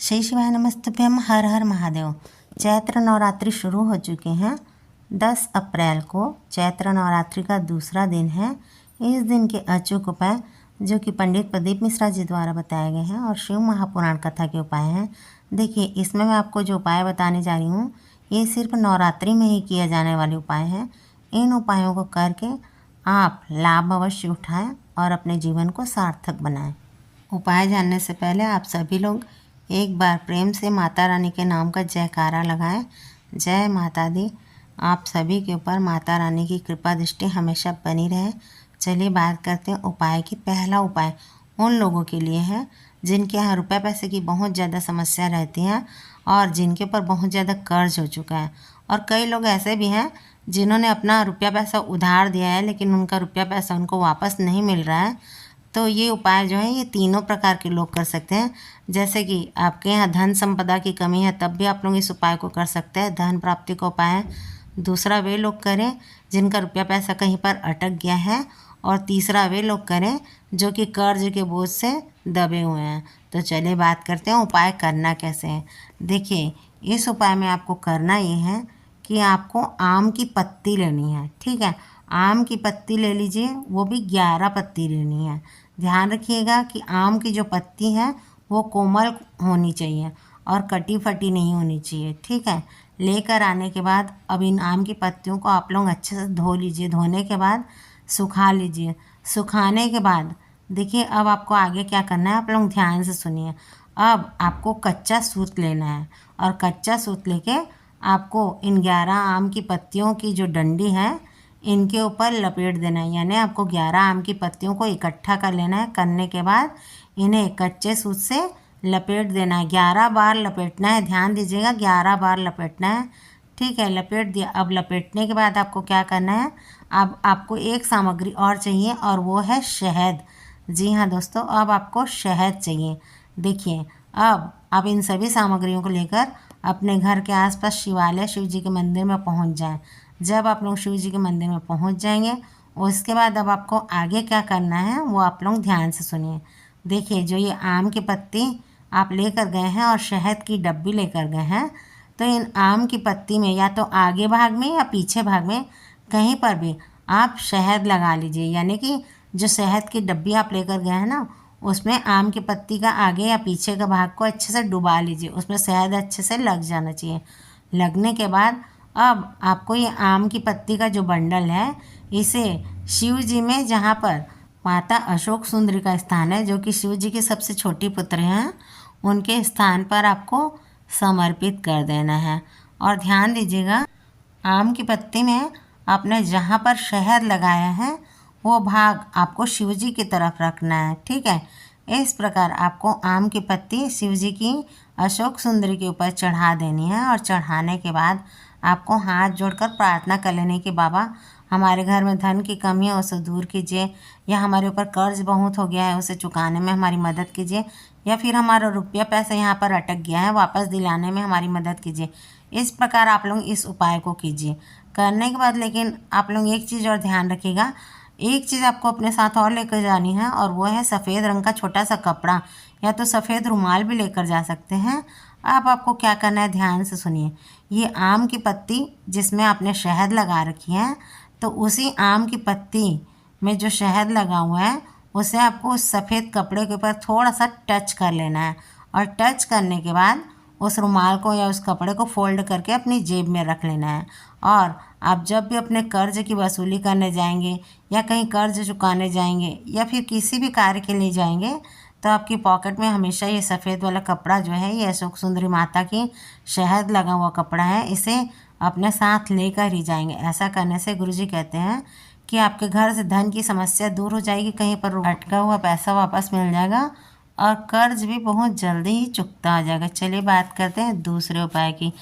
श्री शिवाय नमस्तुभ्यम। हर हर महादेव। चैत्र नवरात्रि शुरू हो चुके हैं। 10 अप्रैल को चैत्र नवरात्रि का दूसरा दिन है। इस दिन के अचूक उपाय जो कि पंडित प्रदीप मिश्रा जी द्वारा बताए गए हैं और शिव महापुराण कथा के उपाय हैं। देखिए, इसमें मैं आपको जो उपाय बताने जा रही हूँ ये सिर्फ नवरात्रि में ही किए जाने वाले उपाय हैं। इन उपायों को करके आप लाभ अवश्य उठाएं और अपने जीवन को सार्थक बनाएं। उपाय जानने से पहले आप सभी लोग एक बार प्रेम से माता रानी के नाम का जयकारा लगाएं। जय माता दी। आप सभी के ऊपर माता रानी की कृपा दृष्टि हमेशा बनी रहे। चलिए बात करते हैं उपाय की। पहला उपाय उन लोगों के लिए है जिनके यहाँ रुपये पैसे की बहुत ज़्यादा समस्या रहती है और जिनके ऊपर बहुत ज़्यादा कर्ज हो चुका है। और कई लोग ऐसे भी हैं जिन्होंने अपना रुपया पैसा उधार दिया है लेकिन उनका रुपया पैसा उनको वापस नहीं मिल रहा है। तो ये उपाय जो है ये तीनों प्रकार के लोग कर सकते हैं। जैसे कि आपके यहाँ धन संपदा की कमी है तब भी आप लोग इस उपाय को कर सकते हैं, धन प्राप्ति का उपाय है। दूसरा वे लोग करें जिनका रुपया पैसा कहीं पर अटक गया है। और तीसरा वे लोग करें जो कि कर्ज के बोझ से दबे हुए हैं। तो चलिए बात करते हैं उपाय करना कैसे है। देखिए, इस उपाय में आपको करना ये है कि आपको आम की पत्ती लेनी है। ठीक है, आम की पत्ती ले लीजिए, वो भी 11 पत्ती लेनी है। ध्यान रखिएगा कि आम की जो पत्ती है वो कोमल होनी चाहिए और कटी फटी नहीं होनी चाहिए। ठीक है, लेकर आने के बाद अब इन आम की पत्तियों को आप लोग अच्छे से धो लीजिए। धोने के बाद सुखा लीजिए। सुखाने के बाद देखिए अब आपको आगे क्या करना है, आप लोग ध्यान से सुनिए। अब आपको कच्चा सूत लेना है और कच्चा सूत लेके आपको इन 11 आम की पत्तियों की जो डंडी है इनके ऊपर लपेट देना है। यानी आपको 11 आम की पत्तियों को इकट्ठा कर लेना है। करने के बाद इन्हें कच्चे सूत से लपेट देना है। 11 बार लपेटना है। ध्यान दीजिएगा, 11 बार लपेटना है। ठीक है, लपेट दिया। अब लपेटने के बाद आपको क्या करना है, अब आपको एक सामग्री और चाहिए और वो है शहद। जी हाँ दोस्तों, अब आपको शहद चाहिए। देखिए, अब आप इन सभी सामग्रियों को लेकर अपने घर के आसपास शिवालय शिव जी के मंदिर में पहुंच जाएं। जब आप लोग शिव जी के मंदिर में पहुंच जाएंगे उसके बाद अब आपको आगे क्या करना है वो आप लोग ध्यान से सुनिए। देखिए, जो ये आम की पत्ती आप लेकर गए हैं और शहद की डब्बी लेकर गए हैं, तो इन आम की पत्ती में या तो आगे भाग में या पीछे भाग में कहीं पर भी आप शहद लगा लीजिए। यानी कि जो शहद की डब्बी आप लेकर गए हैं ना उसमें आम की पत्ती का आगे या पीछे का भाग को अच्छे से डुबा लीजिए। उसमें शहद अच्छे से लग जाना चाहिए। लगने के बाद अब आपको ये आम की पत्ती का जो बंडल है इसे शिव जी में, जहाँ पर माता अशोक सुंदरी का स्थान है जो कि शिव जी की सबसे छोटी पुत्र हैं, उनके स्थान पर आपको समर्पित कर देना है। और ध्यान दीजिएगा, आम की पत्ती में आपने जहाँ पर शहद लगाया है वो भाग आपको शिव जी की तरफ रखना है। ठीक है, इस प्रकार आपको आम की पत्ती शिव जी की अशोक सुंदरी के ऊपर चढ़ा देनी है। और चढ़ाने के बाद आपको हाथ जोड़कर प्रार्थना कर लेनी कि बाबा, हमारे घर में धन की कमी है उसे दूर कीजिए, या हमारे ऊपर कर्ज बहुत हो गया है उसे चुकाने में हमारी मदद कीजिए, या फिर हमारा रुपया पैसा यहाँ पर अटक गया है वापस दिलाने में हमारी मदद कीजिए। इस प्रकार आप लोग इस उपाय को कीजिए। करने के बाद लेकिन आप लोग एक चीज़ और ध्यान रखिएगा, एक चीज़ आपको अपने साथ और लेकर जानी है और वो है सफ़ेद रंग का छोटा सा कपड़ा, या तो सफ़ेद रुमाल भी लेकर जा सकते हैं। अब आपको क्या करना है, ध्यान से सुनिए। ये आम की पत्ती जिसमें आपने शहद लगा रखी है, तो उसी आम की पत्ती में जो शहद लगा हुआ है उसे आपको उस सफ़ेद कपड़े के ऊपर थोड़ा सा टच कर लेना है। और टच करने के बाद उस रुमाल को या उस कपड़े को फोल्ड करके अपनी जेब में रख लेना है। और आप जब भी अपने कर्ज की वसूली करने जाएंगे या कहीं कर्ज चुकाने जाएंगे या फिर किसी भी कार्य के लिए जाएंगे तो आपकी पॉकेट में हमेशा ये सफ़ेद वाला कपड़ा जो है, ये अशोक सुंदरी माता की शहद लगा हुआ कपड़ा है, इसे अपने साथ लेकर ही जाएंगे। ऐसा करने से गुरुजी कहते हैं कि आपके घर से धन की समस्या दूर हो जाएगी, कहीं पर अटका हुआ पैसा वापस मिल जाएगा और कर्ज भी बहुत जल्दी ही चुकता आ जाएगा। चलिए बात करते हैं दूसरे उपाय की।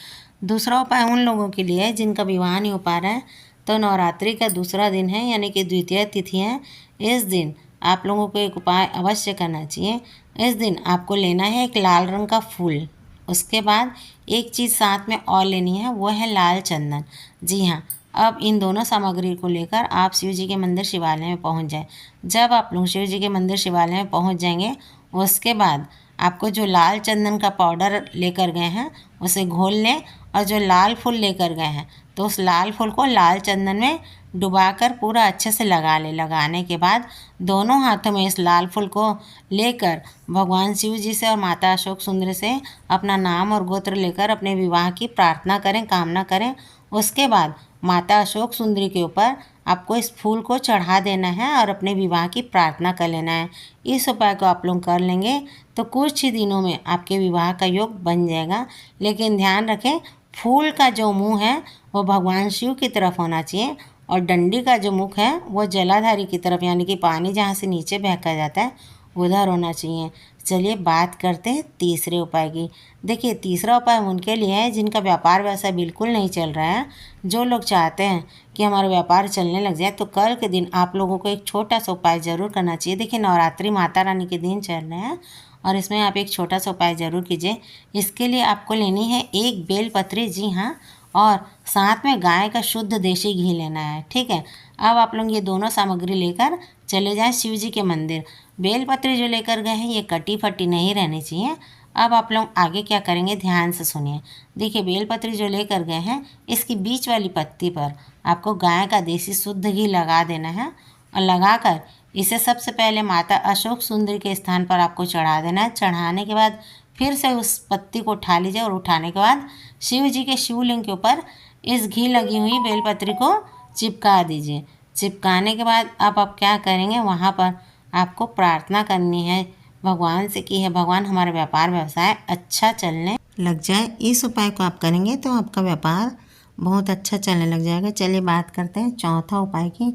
दूसरा उपाय उन लोगों के लिए है जिनका विवाह नहीं हो पा रहा है। तो नवरात्रि का दूसरा दिन है यानी कि द्वितीय तिथि है। इस दिन आप लोगों को एक उपाय अवश्य करना चाहिए। इस दिन आपको लेना है एक लाल रंग का फूल। उसके बाद एक चीज़ साथ में और लेनी है, वो है लाल चंदन। जी हाँ, अब इन दोनों सामग्री को लेकर आप शिव जी के मंदिर शिवालय में पहुंच जाएं। जब आप लोग शिव जी के मंदिर शिवालय में पहुंच जाएंगे उसके बाद आपको जो लाल चंदन का पाउडर लेकर गए हैं उसे घोल लें, और जो लाल फूल लेकर गए हैं तो उस लाल फूल को लाल चंदन में डुबाकर पूरा अच्छे से लगा लें। लगाने के बाद दोनों हाथों में इस लाल फूल को लेकर भगवान शिव जी से और माता अशोक सुंदरी से अपना नाम और गोत्र लेकर अपने विवाह की प्रार्थना करें, कामना करें। उसके बाद माता अशोक सुंदरी के ऊपर आपको इस फूल को चढ़ा देना है और अपने विवाह की प्रार्थना कर लेना है। इस उपाय को आप लोग कर लेंगे तो कुछ ही दिनों में आपके विवाह का योग बन जाएगा। लेकिन ध्यान रखें, फूल का जो मुंह है वो भगवान शिव की तरफ होना चाहिए, और डंडी का जो मुख है वो जलाधारी की तरफ, यानी कि पानी जहाँ से नीचे बहका जाता है उधर होना चाहिए। चलिए बात करते हैं तीसरे उपाय की। देखिए, तीसरा उपाय उनके लिए है जिनका व्यापार व्यवसाय बिल्कुल नहीं चल रहा है। जो लोग चाहते हैं कि हमारा व्यापार चलने लग जाए तो कल के दिन आप लोगों को एक छोटा सा उपाय ज़रूर करना चाहिए। देखिए, नवरात्रि माता रानी के दिन चल रहे हैं और इसमें आप एक छोटा सा उपाय ज़रूर कीजिए। इसके लिए आपको लेनी है एक बेलपत्री, जी हाँ, और साथ में गाय का शुद्ध देसी घी लेना है। ठीक है, अब आप लोग ये दोनों सामग्री लेकर चले जाएं शिव जी के मंदिर। बेलपत्री जो लेकर गए हैं ये कटी फटी नहीं रहनी चाहिए। अब आप लोग आगे क्या करेंगे, ध्यान से सुनिए। देखिए, बेलपत्री जो लेकर गए हैं इसकी बीच वाली पत्ती पर आपको गाय का देसी शुद्ध घी लगा देना है, और लगाकर इसे सबसे पहले माता अशोक सुंदरी के स्थान पर आपको चढ़ा देना है। चढ़ाने के बाद फिर से उस पत्ती को उठा लीजिए, और उठाने के बाद शिव जी के शिवलिंग के ऊपर इस घी लगी हुई बेलपत्री को चिपका दीजिए। चिपकाने के बाद आप क्या करेंगे, वहाँ पर आपको प्रार्थना करनी है भगवान से कि है भगवान हमारा व्यापार व्यवसाय अच्छा चलने लग जाए। इस उपाय को आप करेंगे तो आपका व्यापार बहुत अच्छा चलने लग जाएगा। चलिए बात करते हैं चौथा उपाय की।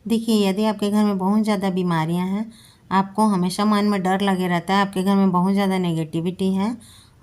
देखिए, यदि आपके घर में बहुत ज़्यादा बीमारियां हैं, आपको हमेशा मन में डर लगे रहता है, आपके घर में बहुत ज़्यादा नेगेटिविटी है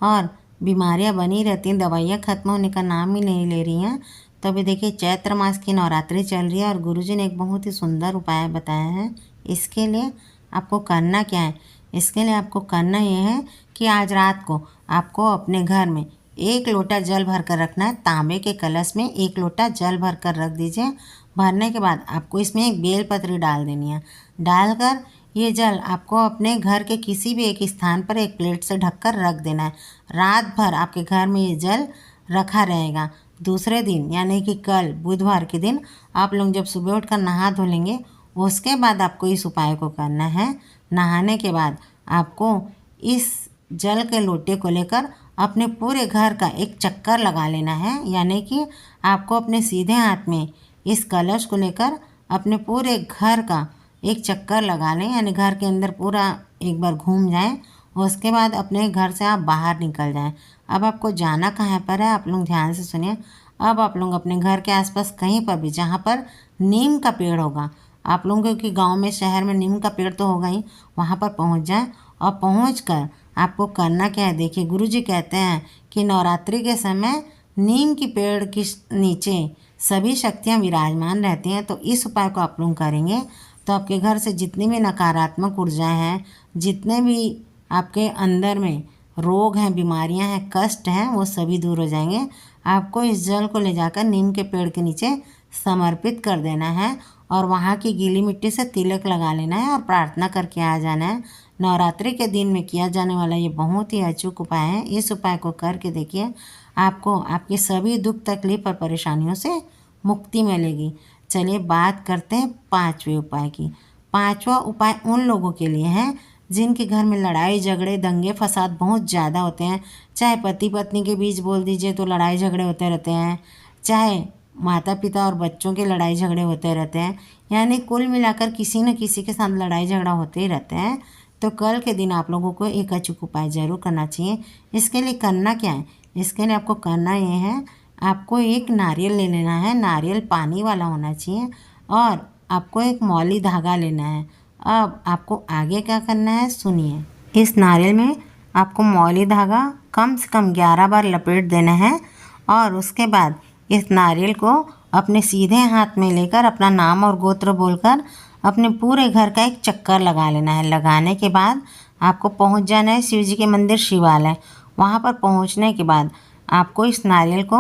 और बीमारियां बनी रहती हैं, दवाइयाँ ख़त्म होने का नाम ही नहीं ले रही हैं, तो अभी देखिए चैत्र मास की नवरात्रि चल रही है और गुरुजी ने एक बहुत ही सुंदर उपाय बताया है। इसके लिए आपको करना क्या है, इसके लिए आपको करना ये है कि आज रात को आपको अपने घर में 1 लोटा जल भर कर रखना है। तांबे के कलश में 1 लोटा जल भर कर रख दीजिए। भरने के बाद आपको इसमें एक बेलपत्री डाल देनी है। डालकर ये जल आपको अपने घर के किसी भी एक स्थान पर एक प्लेट से ढककर रख देना है। रात भर आपके घर में ये जल रखा रहेगा। दूसरे दिन यानी कि कल बुधवार के दिन आप लोग जब सुबह उठकर नहा धो लेंगे, उसके बाद आपको इस उपाय को करना है। नहाने के बाद आपको इस जल के लोटे को लेकर अपने पूरे घर का एक चक्कर लगा लेना है, यानी कि आपको अपने सीधे हाथ में इस कलश को लेकर अपने पूरे घर का एक चक्कर लगा लें, यानी घर के अंदर पूरा एक बार घूम जाएं। उसके बाद अपने घर से आप बाहर निकल जाएं। अब आपको जाना कहाँ पर है, आप लोग ध्यान से सुनिए। अब आप लोग अपने घर के आसपास कहीं पर भी जहाँ पर नीम का पेड़ होगा, आप लोगों के गांव में शहर में नीम का पेड़ तो होगा ही, वहाँ पर पहुँच जाएं। और पहुँच कर आपको करना क्या है, देखिए गुरुजी कहते हैं कि नवरात्रि के समय नीम की पेड़ के नीचे सभी शक्तियाँ विराजमान रहती हैं। तो इस उपाय को आप लोग करेंगे तो आपके घर से जितनी भी नकारात्मक ऊर्जाएं हैं, जितने भी आपके अंदर में रोग हैं, बीमारियां हैं, कष्ट हैं, वो सभी दूर हो जाएंगे। आपको इस जल को ले जाकर नीम के पेड़ के नीचे समर्पित कर देना है और वहाँ की गीली मिट्टी से तिलक लगा लेना है और प्रार्थना करके आ जाना है। नवरात्रि के दिन में किया जाने वाला ये बहुत ही अचूक उपाय है। इस उपाय को करके देखिए, आपको आपकी सभी दुख तकलीफ और परेशानियों से मुक्ति मिलेगी। चलिए बात करते हैं पांचवें उपाय की। पांचवा उपाय उन लोगों के लिए है जिनके घर में लड़ाई झगड़े दंगे फसाद बहुत ज़्यादा होते हैं। चाहे पति पत्नी के बीच बोल दीजिए तो लड़ाई झगड़े होते रहते हैं, चाहे माता पिता और बच्चों के लड़ाई झगड़े होते रहते हैं, यानी कुल मिलाकर किसी न किसी के साथ लड़ाई झगड़ा होते ही रहते हैं। तो कल के दिन आप लोगों को एक अचूक उपाय ज़रूर करना चाहिए। इसके लिए करना क्या है, इसके लिए आपको करना ये है, आपको एक नारियल ले लेना है। नारियल पानी वाला होना चाहिए और आपको एक मौली धागा लेना है। अब आपको आगे क्या करना है सुनिए। इस नारियल में आपको मौली धागा कम से कम 11 बार लपेट देना है और उसके बाद इस नारियल को अपने सीधे हाथ में लेकर अपना नाम और गोत्र बोलकर अपने पूरे घर का एक चक्कर लगा लेना है। लगाने के बाद आपको पहुंच जाना है शिव जी के मंदिर शिवालय। वहां पर पहुंचने के बाद आपको इस नारियल को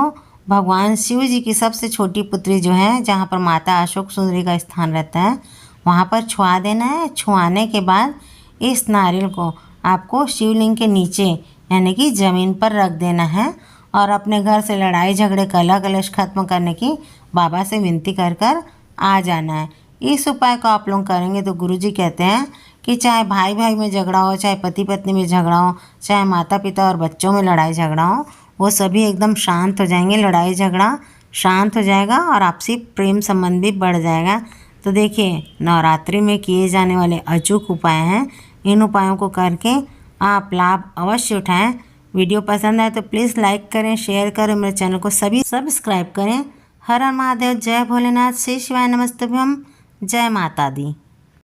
भगवान शिव जी की सबसे छोटी पुत्री जो है, जहाँ पर माता अशोक सुंदरी का स्थान रहता है, वहाँ पर छुआ देना है। छुआने के बाद इस नारियल को आपको शिवलिंग के नीचे यानी कि ज़मीन पर रख देना है और अपने घर से लड़ाई झगड़े कलह कलेश खत्म करने की बाबा से विनती कर कर आ जाना है। इस उपाय को आप लोग करेंगे तो गुरुजी कहते हैं कि चाहे भाई भाई में झगड़ा हो, चाहे पति पत्नी में झगड़ा हो, चाहे माता पिता और बच्चों में लड़ाई झगड़ा हो, वो सभी एकदम शांत हो जाएंगे, लड़ाई झगड़ा शांत हो जाएगा और आपसी प्रेम संबंध भी बढ़ जाएगा। तो देखिए, नवरात्रि में किए जाने वाले अचूक उपाय हैं। इन उपायों को करके आप लाभ अवश्य उठाएं। वीडियो पसंद आए तो प्लीज़ लाइक करें, शेयर करें, मेरे चैनल को सभी सब्सक्राइब करें। हर हर महादेव, जय भोलेनाथ, श्री शिवाय नमस्तुभ्यम, जय माता दी।